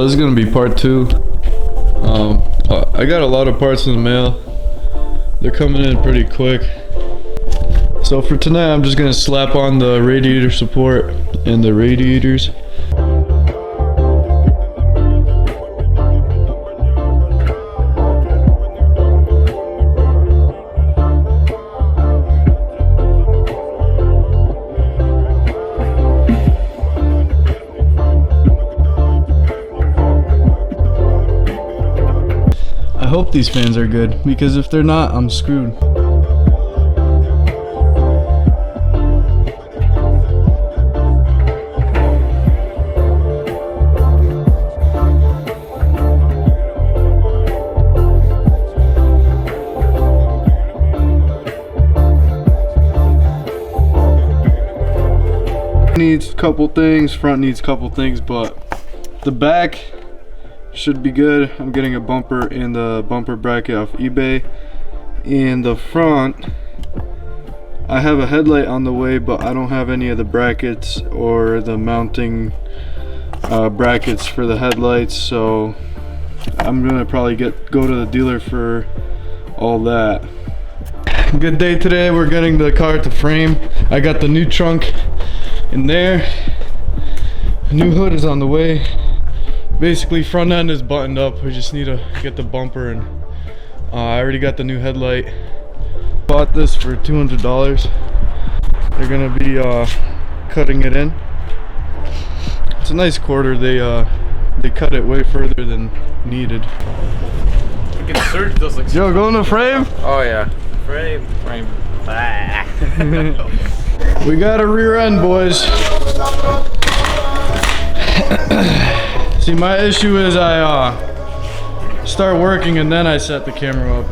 This is gonna be part 2. I got a lot of parts in the mail. They're coming in pretty quick. So for tonight, I'm just gonna slap on the radiator support and the radiators. I hope these fans are good, because if they're not, I'm screwed. Needs a couple things, front needs a couple things, but the back should be good. I'm getting a bumper and the bumper bracket off eBay. And the front, I have a headlight on the way, but I don't have any of the brackets or the mounting brackets for the headlights, so I'm gonna probably go to the dealer for all that. Good day today. We're getting the car to frame. I got the new trunk in there. The new hood is on the way. Basically, front end is buttoned up. We just need to get the bumper, and I already got the new headlight. Bought this for $200. They're gonna be cutting it in. It's a nice quarter. They cut it way further than needed. Yo, go in the frame? Oh yeah. Frame. We got a rear end, boys. See, my issue is I start working and then I set the camera up.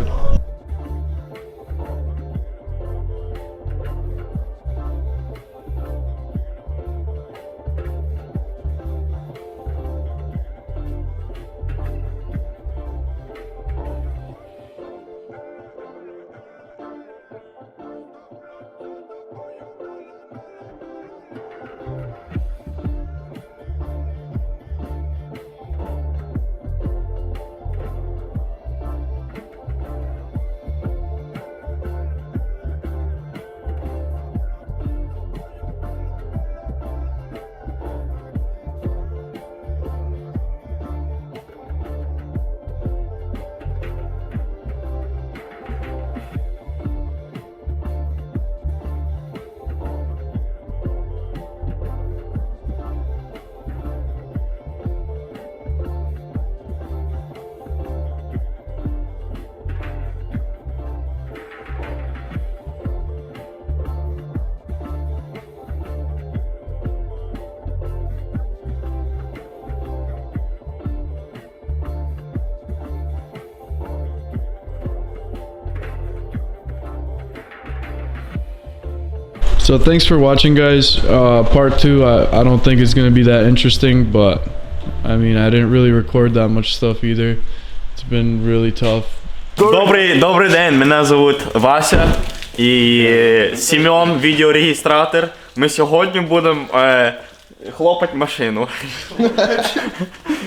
So thanks for watching, guys. Part 2, I don't think it's gonna be that interesting, but I mean, I didn't really record that much stuff either. It's been really tough. Добрий день, мене звуть Вася і Сім'он, відеореєстратор. Ми сьогодні будемо хлопати машину.